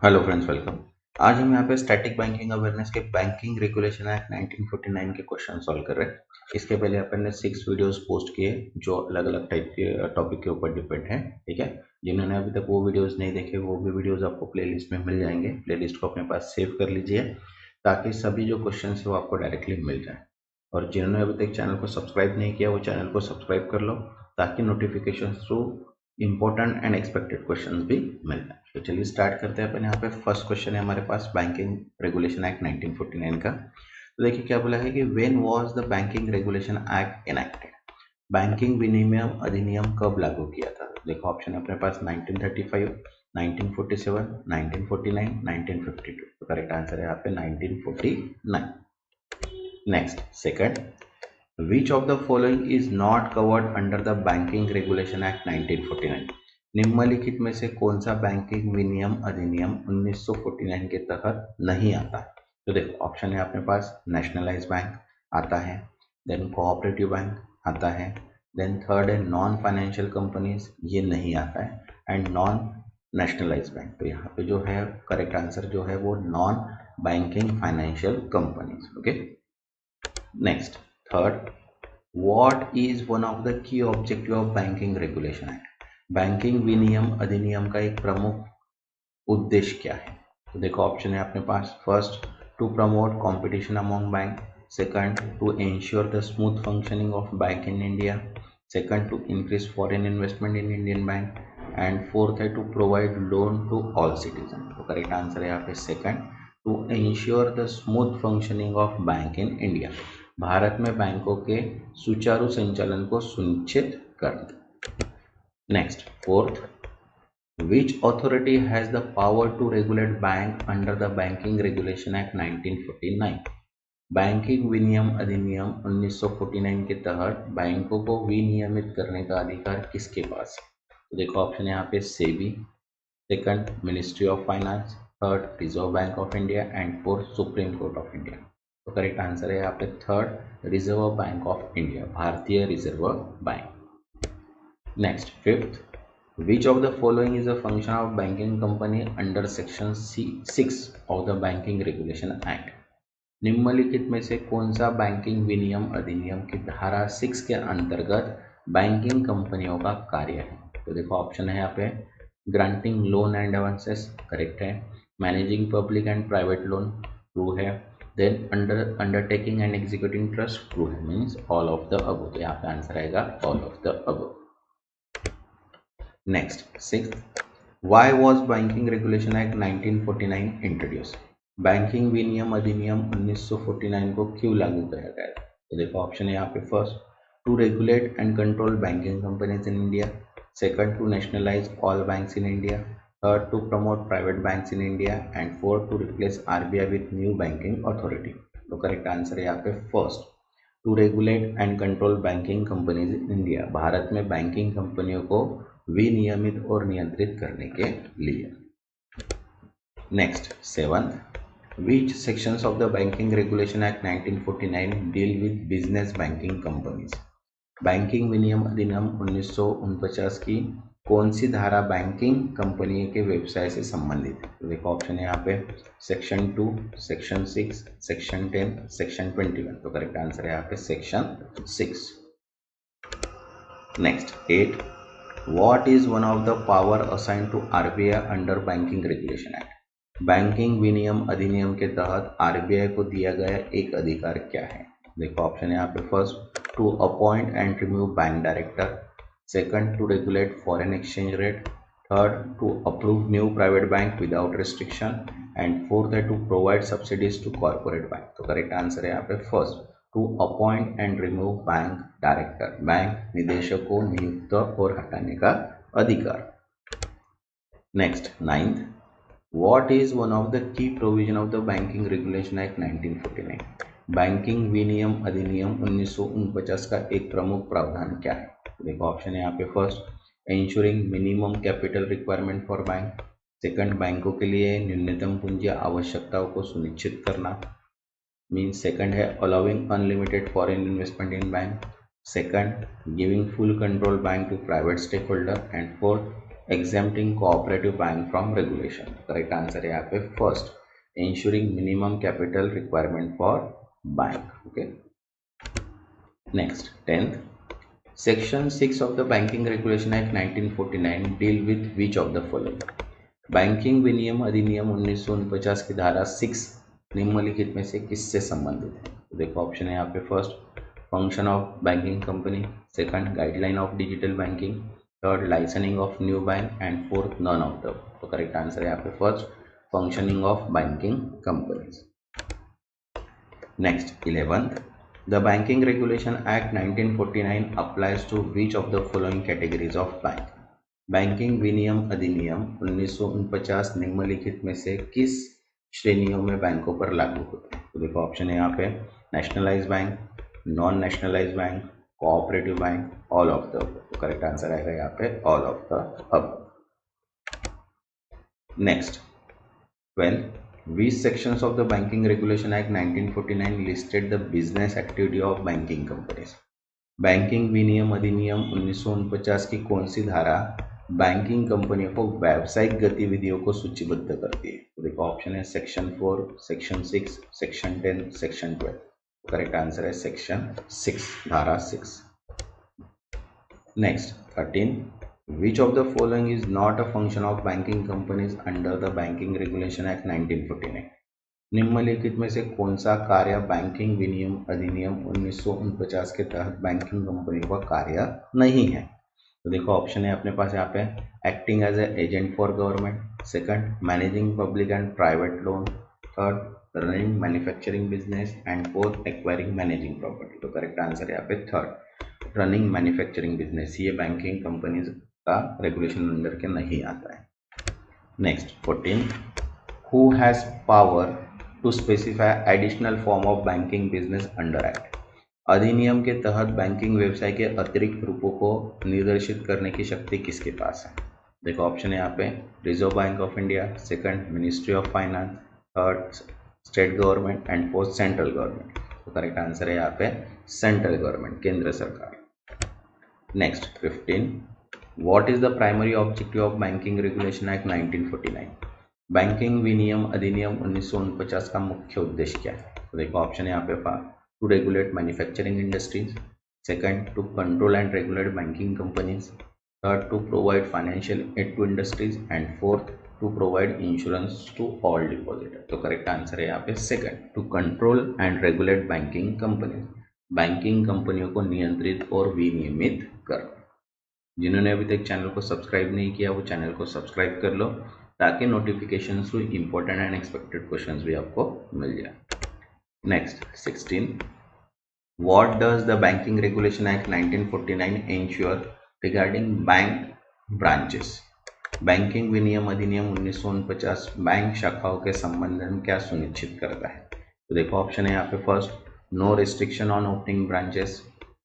Hello friends, welcome. आज हम यहाँ पे स्टैटिक बैंकिंग अवेयरनेस के बैंकिंग रेगुलेशन एक्ट 1949 के क्वेश्चन सॉल्व कर रहे हैं। इसके पहले अपन ने 6 वीडियोस पोस्ट किए जो अलग अलग टाइप के टॉपिक के ऊपर डिपेंड है। ठीक है, जिन्होंने अभी तक वो वीडियोस नहीं देखे वो भी वीडियोस आपको प्लेलिस्ट में मिल जाएंगे। प्लेलिस्ट को अपने पास सेव कर लीजिए ताकि सभी जो क्वेश्चन है वो आपको डायरेक्टली मिल जाए। और जिन्होंने अभी तक चैनल को सब्सक्राइब नहीं किया वो चैनल को सब्सक्राइब कर लो ताकि notification through important and expected questions भी मिल जाए। तो चलिए स्टार्ट करते हैं। अपन यहाँ पे फर्स्ट क्वेश्चन है हमारे पास बैंकिंग रेगुलेशन एक्ट 1949 का। तो देखिए क्या बोला है कि when was the banking regulation act enacted. Banking विनिमय अधिनियम कब लागू किया था? देखो ऑप्शन है अपने पास 1935, 1947, 1949, 1952। तो करेक्ट आंसर है यहाँ पे 1949। Next second, Which of the following is not covered under the Banking Regulation Act 1949? निम्नलिखित में से कौन सा बैंकिंग विनियम अधिनियम 1949 के तहत नहीं आता है? तो देखो ऑप्शन है अपने पास नेशनलाइज बैंक आता है, देन कोऑपरेटिव बैंक आता है, देन थर्ड है नॉन फाइनेंशियल कंपनीज, ये नहीं आता है, एंड नॉन नेशनलाइज बैंक। तो यहाँ पे जो है करेक्ट आंसर जो है वो non banking financial companies. Okay, next third, What is one of the key objective of Banking Regulation Act? Banking विनियम अधिनियम का एक प्रमुख उद्देश्य क्या है? तो देखो ऑप्शन है अपने पास, first to promote competition among bank, second to ensure the smooth functioning of bank in India, second to increase foreign investment in Indian bank, and fourth है to provide loan to all citizen. तो correct answer है यहाँ पे second, to ensure the smooth functioning of bank in India, Bharat में बैंकों के सुचारू संचालन को सुनिश्चित करना। Next fourth, which authority has the power to regulate bank under the banking regulation act 1949? Banking विनियम अधिनियम 1949 के तहत बैंकों को विनियमित करने का अधिकार किसके पास है? तो देखो ऑप्शन यहाँ पे SEBI, second ministry of finance, third reserve bank of India, and fourth supreme court of India. तो करेक्ट आंसर है यहाँ पे third reserve bank of India, भारतीय reserve bank. Next fifth, which of the following is a function of banking company under section 6 of the banking regulation act? निम्नलिखित में से कौन सा बैंकिंग विनियम अधिनियम की धारा 6 के अंतर्गत बैंकिंग कंपनियों का कार्य है? तो देखो ऑप्शन है यहाँ पे, granting loan and advances correct है, managing public and private loan true है, then undertaking and executing trust true है, means all of the above. तो यहाँ पे आंसर आएगा all of the above. Next sixth, why was banking regulation act 1949 introduce? Banking विनियम अधिनियम 1949 को क्यों लागू किया गया? तो देखो ऑप्शन है यहाँ पे, first to regulate and control banking companies in India, second to nationalize all banks in India, third to promote private banks in India, and fourth to replace RBI with new banking authority. तो correct answer है यहाँ पे first, to regulate and control banking companies in India, Bharat में banking कंपनियों को विनियमित और नियंत्रित करने के लिए। Next seventh, which sections of the banking regulation act 1949 deal with business banking companies? Banking विनियम अधिनियम 1949 की कौन सी धारा बैंकिंग कंपनी के व्यवसाय से संबंधित है? तो देखो ऑप्शन है यहाँ पे, सेक्शन 2, सेक्शन 6, सेक्शन 10, सेक्शन 21। तो करेक्ट आंसर है यहाँ पे section 6। Next 8, what is one of the power assign to RBI under banking regulation act? Banking विनियम अधिनियम के तहत आरबीआई को दिया गया एक अधिकार क्या है? देखो ऑप्शन है यहाँ पे, first to appoint and remove bank director, second to regulate foreign exchange rate, third to approve new private bank without restriction, and fourth है to provide subsidies to corporate bank. तो करेक्ट आंसर है यहाँ पे first, to appoint and remove bank director, bank निदेशक को नियुक्त और हटाने का अधिकार। Next ninth, What is one of the key provision of the Banking Regulation Act 1949? Banking विनियम अधिनियम 1949 का एक प्रमुख प्रावधान क्या है? देखो ऑप्शन है यहाँ पे, first ensuring minimum capital requirement for bank, second बैंकों के लिए न्यूनतम पूंजी आवश्यकताओं को सुनिश्चित करना, मीन्स सेकंड है allowing unlimited foreign investment in bank, second giving full control bank to private stake holder, and fourth exempting cooperative bank from regulation. Correct answer है यहाँ पे first, ensuring minimum capital requirement for bank. Okay, next 10th, section 6 of the banking regulation act 1949 deal with which of the following. Banking विनियम अधिनियम 1949 की धारा 6 निम्नलिखित में से किससे संबंधित है? तो देखो ऑप्शन है यहाँ पे first, function of banking company, second, guideline of digital banking, third, licensing of new bank and fourth, none of the. तो करेक्ट आंसर है यहाँ पे first, functioning of banking companies. Next 11th, the Banking Regulation Act 1949 applies to which of the following categories of bank? Banking विनियम अधिनियम 1949 निम्नलिखित में से किस श्रेणियों में बैंकों पर लागू होता है? तो देखो ऑप्शन है यहाँ पे, nationalise bank, non nationalise bank, cooperative bank, all of the. तो करेक्ट आंसर आएगा यहाँ पे ऑल ऑफ द अब। Next 12, which sections of the Banking Regulation Act 1949 listed the business activity of banking companies? Banking विनियम अधिनियम 1949 की कौन सी धारा बैंकिंग कंपनियों को व्यावसायिक गतिविधियों को सूचीबद्ध करती है? तो देखो ऑप्शन है section 4, section 6, section 10, section 12। Correct answer है सेक्शन 6, धारा 6। Next 13, which of the following is not a function of banking companies under the Banking Regulation Act 1949? निम्नलिखित में से कौन सा कार्य बैंकिंग विनियम अधिनियम 1949 के तहत बैंकिंग कंपनियों का कार्य नहीं है? तो देखो ऑप्शन है अपने पास यहाँ पे, acting as a agent for government, second, managing public and private loan, third, running manufacturing business and fourth, acquiring managing property. तो करेक्ट आंसर है यहाँ पे थर्ड, रनिंग मैन्युफैक्चरिंग बिजनेस। ये बैंकिंग कंपनीज का रेगुलेशन अंडर के नहीं आता है। Next 14, who has power to specify additional form of banking business under act? अधिनियम के तहत बैंकिंग व्यवसाय के अतिरिक्त रूपों को निर्देशित करने की शक्ति किसके पास है? देखो ऑप्शन है यहाँ पे, reserve bank of India, second, ministry of finance, third, state government and fourth, central government. तो करेक्ट आंसर है यहाँ पे सेंट्रल गवर्नमेंट, केंद्र सरकार। Next 15, what is the primary objective of banking regulation act 1949? Banking विनियम अधिनियम 1949 का मुख्य उद्देश्य क्या है? तो देखो ऑप्शन है यहाँ पे, to regulate manufacturing industries, second, to control and regulate banking companies, third, to provide financial aid to industries and fourth, to provide insurance to all depositor. तो करेक्ट आंसर है यहाँ पे second, to control and regulate banking companies, banking कंपनियों को नियंत्रित और विनियमित करना। जिन्होंने अभी तक चैनल को सब्सक्राइब नहीं किया वो चैनल को सब्सक्राइब कर लो ताकि notification through important and expected questions भी आपको मिल जाए। Next 16, what does the banking regulation act 1949 ensure regarding bank branches? Banking विनियम अधिनियम 1949 बैंक शाखाओं के संबंध में क्या सुनिश्चित करता है? तो देखो ऑप्शन है यहाँ पे, first, no restriction on opening branches,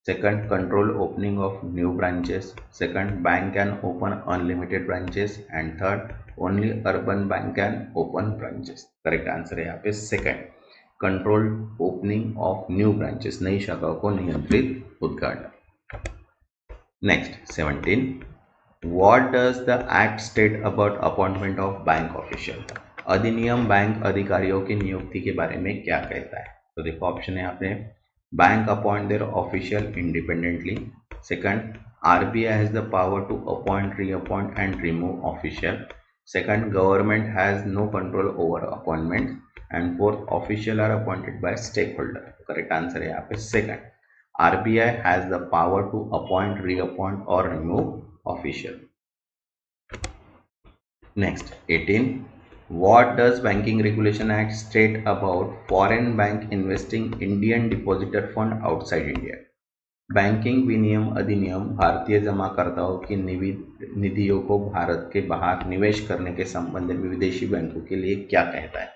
second, control opening of new branches, second, bank can open unlimited branches and third, only urban bank can open branches। Correct answer है यहाँ पे second, control opening of new branches, नई शाखाओं को नियंत्रित उद्घाटन। Next 17, what does the act state about appointment of bank official? अधिनियम bank अधिकारियों की नियुक्ति के बारे में क्या कहता है? तो देखो ऑप्शन है यहाँ पे, bank appoint their official independently, second, RBI has the power to appoint, reappoint and remove official, second, government has no control over appointment and fourth, official are appointed by stakeholder। correct answer है यहाँ पे second, RBI has the power to appoint, reappoint or remove official। next 18, what does Banking Regulation Act state about foreign bank investing Indian depositor fund outside India? Banking विनियम अधिनियम भारतीय जमाकर्ताओं की निधियों को भारत के बाहर निवेश करने के संबंध में विदेशी बैंकों के लिए क्या कहता है?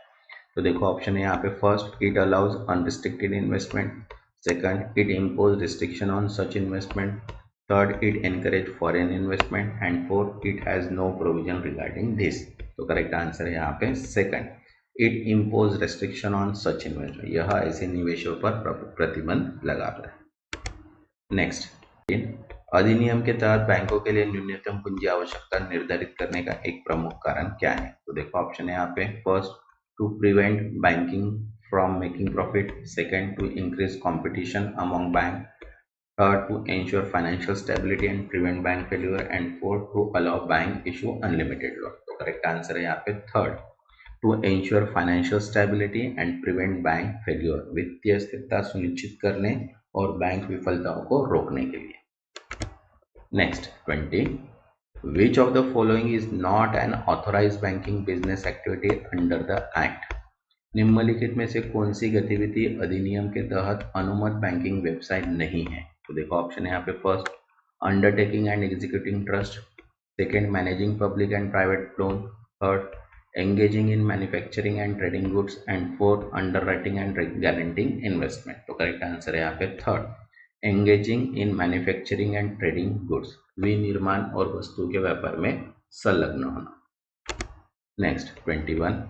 तो देखो ऑप्शन है यहाँ पे, first, it allows unrestricted investment, second, it impose restriction on such investment, third, it encourage foreign investment and fourth, it has no provision regarding this. तो करेक्ट आंसर है यहाँ पे second, it impose restriction on such investment, यह ऐसे निवेशों पर प्रतिबंध लगाता है। नेक्स्ट, अधिनियम के तहत बैंकों के लिए न्यूनतम पूंजी आवश्यकता निर्धारित करने का एक प्रमुख कारण क्या है? तो देखो ऑप्शन है यहाँ पे, first to prevent banking from making profit, second to increase competition among bank, third to ensure financial stability and prevent bank failure, and fourth to allow bank issue unlimited loan। तो correct answer है यहाँ पे third, to ensure financial stability and prevent bank failure, वित्तीय स्थिरता सुनिश्चित करने और bank विफलताओं को रोकने के लिए। Next 20, which of the following is not an authorized banking business activity under the act? निम्नलिखित में से कौन सी गतिविधि अधिनियम के तहत अनुमत बैंकिंग व्यवसाय नहीं है? तो देखो ऑप्शन है यहाँ पे, first undertaking and executing trust, second managing public and private loan, third engaging in manufacturing and trading goods, and fourth underwriting and guaranteeing investment. तो करेक्ट आंसर है यहाँ पे third, engaging in manufacturing and trading goods, विनिर्माण और वस्तु के व्यापार में संलग्न होना। Next 21,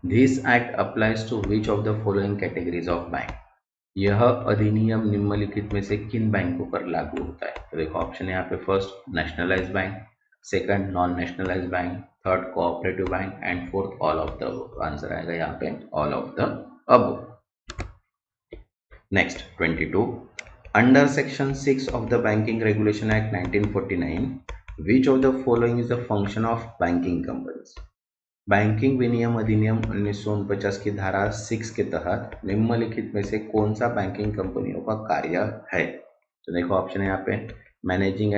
this act applies to which of the following categories of bank? यह अधिनियम निम्नलिखित में से किन बैंकों पर लागू होता है? तो देखो ऑप्शन है यहाँ पे, first nationalised bank, second non nationalised bank, third cooperative bank, and fourth all of the above. Answer आएगा यहाँ पे all of the above. Next 22, under section 6 of the banking regulation act 1949, which of the following is the function of banking companies? Banking विनियम अधिनियम 1949 की धारा 6 के तहत निम्नलिखित में से कौन सा बैंकिंग कंपनियों का कार्य है? तो देखो ऑप्शन है यहाँ पे, managing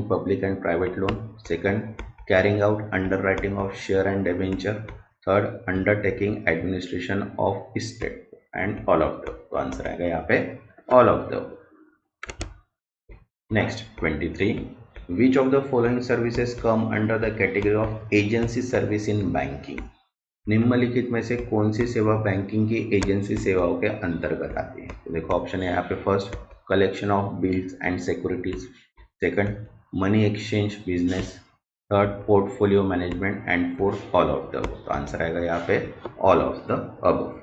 public and private loan, second carrying out underwriting of share and debenture, third undertaking administration of state, and all of the. तो आंसर आएगा यहाँ पे all of the. Next 23, which of the following services come under the category of agency service in banking? निम्नलिखित में से कौन सी सेवा banking की एजेंसी सेवाओं के अंतर्गत आती है? तो देखो ऑप्शन है यहाँ पे, first collection of bills and securities, second money exchange business, third portfolio management, and fourth all of the. तो आंसर आएगा यहाँ पे all of the above.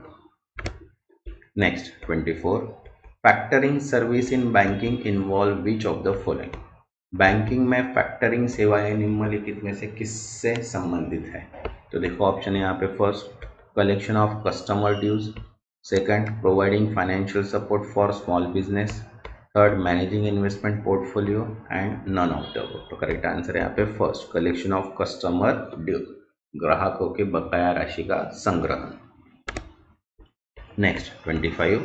Next 24, factoring service in banking involve which of the following? Banking में factoring सेवाएं निम्नलिखित में से किससे संबंधित है? तो देखो ऑप्शन है यहाँ पे, first collection of customer dues, second providing financial support for small business, third managing investment portfolio, and none of the. तो करेक्ट आंसर है यहाँ पे first collection of customer dues, ग्राहकों के बकाया राशि का संग्रहण। Next 25,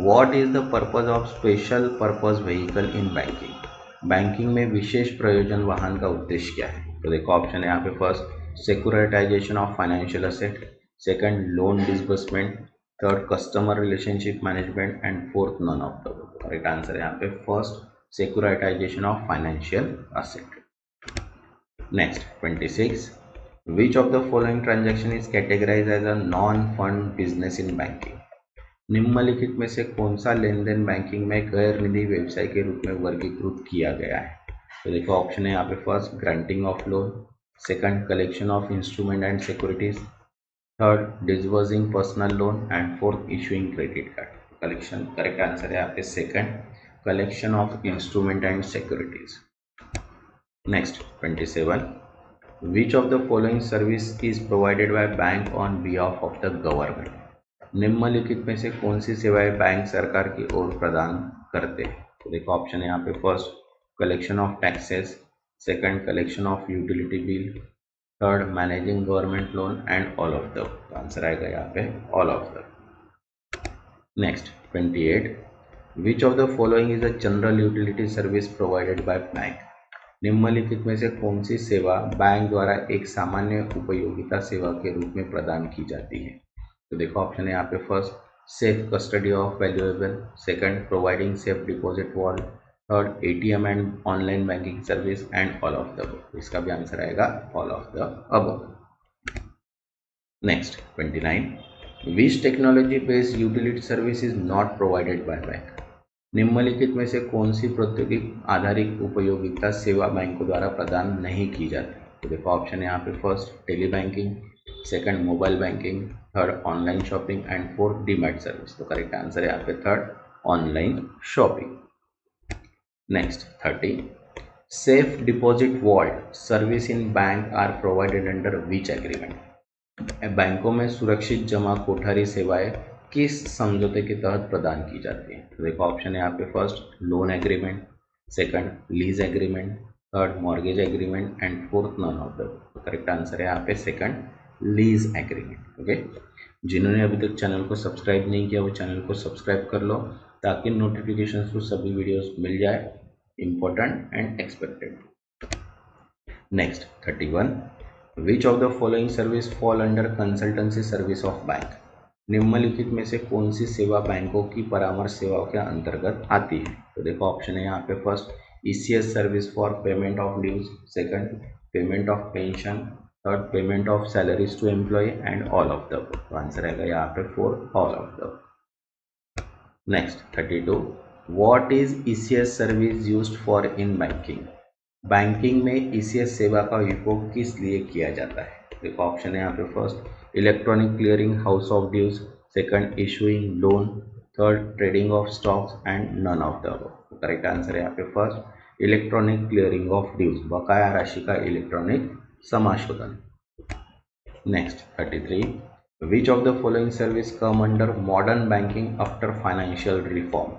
what is the purpose of special purpose vehicle in banking? Banking में विशेष प्रयोजन वाहन का उद्देश्य क्या है? तो देखो ऑप्शन है यहाँ पे, first securitization of financial asset, second loan disbursement, third customer relationship management, and fourth none of the. Correct answer है यहाँ पे first securitization of financial asset. Next 26, which of the following transaction is categorize as a non fund business in banking? निम्नलिखित में से कौन सा लेन then banking में गैर निधि व्यवसाय के रूप में वर्गीकृत किया गया है? तो देखो ऑप्शन है यहाँ पे, first granting of loan, second collection of instrument and securities, third disbursing personal loan, and fourth issuing credit card. Collection correct answer है यहाँ पे second collection of instrument and securities. Next 27, which of the following service is provided by bank on behalf of the government? निम्नलिखित में से कौन सी सेवाएं bank सरकार की ओर प्रदान करते हैं? तो देखो ऑप्शन है यहाँ पे, first collection of taxes, second collection of utility bill, third managing government loan, and all of the. Answer आएगा यहाँ पे all of the. Next 28, which of the following is a general utility service provided by bank? निम्नलिखित में से कौन सी सेवा bank द्वारा एक सामान्य उपयोगिता सेवा के रूप में प्रदान की जाती है? तो देखो ऑप्शन है यहाँ पे, first safe custody of valuable, second providing safe deposit vault, third ATM and online banking service, and all of the above. इसका भी आंसर आएगा all of the above. Next 29, which technology based utility service is not provided by bank? निम्नलिखित में से कौन सी प्रौद्योगिकी आधारित उपयोगिता सेवा बैंकों द्वारा प्रदान नहीं की जाती? तो देखो ऑप्शन है यहाँ पे, first tele banking, second mobile banking, third online shopping, and fourth demat service. तो करेक्ट आंसर है यहाँ पे third online shopping. Next 30, safe deposit vault service in bank are provided under which agreement. बैंकों में सुरक्षित जमा कोठारी सेवाएं किस समझौते के तहत प्रदान की जाती है? तो देखो ऑप्शन है यहाँ पे, first loan agreement, second lease agreement, third mortgage agreement and fourth none of the. Correct answer है यहाँ पे सेकंड लीज एग्रीमेंट। ओके, जिन्होंने अभी तक चैनल को सब्सक्राइब नहीं किया वो चैनल को सब्सक्राइब कर लो ताकि नोटिफिकेशन थ्रू सभी वीडियोस मिल जाए, important and expected. Next 31, which of the following service fall under consultancy service of bank. निम्नलिखित में से कौन सी सेवा बैंकों की परामर्श सेवाओं के अंतर्गत आती है? तो देखो ऑप्शन है यहाँ पे, first ECS service for payment of dues, second payment of pension, third payment of salaries to employ and all of the. तो आंसर रहेगा यहाँ पे for all of the. Next 32, what is ECS service used for in banking. Banking में ECS सेवा का उपयोग किस लिए किया जाता है? देखो ऑप्शन है यहाँ पे, first electronic clearing house of dues, second issuing loan, third trading of stocks and none of the above. Correct answer है यहाँ पे first electronic clearing of dues, बकाया राशि का इलेक्ट्रॉनिक समाशोधन। Next 33, which of the following service come under modern banking after financial reform.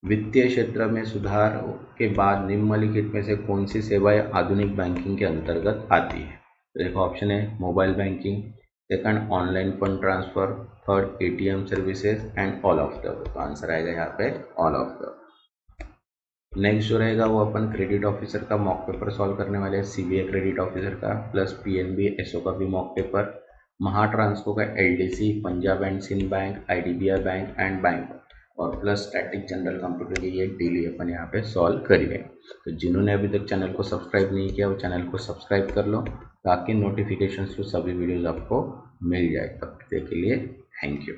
वित्तीय क्षेत्र में सुधार के बाद निम्नलिखित में से कौन सी सेवाएं आधुनिक बैंकिंग के अंतर्गत आती है? देखो ऑप्शन है mobile banking, second online fund transfer, third ATM services and all of the. तो आंसर आएगा यहाँ पे ऑल ऑफ द। नेक्स्ट जो रहेगा वो अपन क्रेडिट ऑफिसर का मॉक पेपर सॉल्व करने वाले हैं, सीबीआई क्रेडिट ऑफिसर का प्लस पीएनबी एसओ का भी मॉक पेपर, महाट्रांसको का LDC, Punjab and Sindh bank, IDBI bank and bank और प्लस स्टैटिक जनरल कंप्यूटर की ये डेली अपन यहाँ पे सॉल्व करिए। तो जिन्होंने अभी तक चैनल को सब्सक्राइब नहीं किया वो चैनल को सब्सक्राइब कर लो ताकि नोटिफिकेशन से सभी वीडियोज आपको मिल जाए। तब तक के लिए थैंक यू।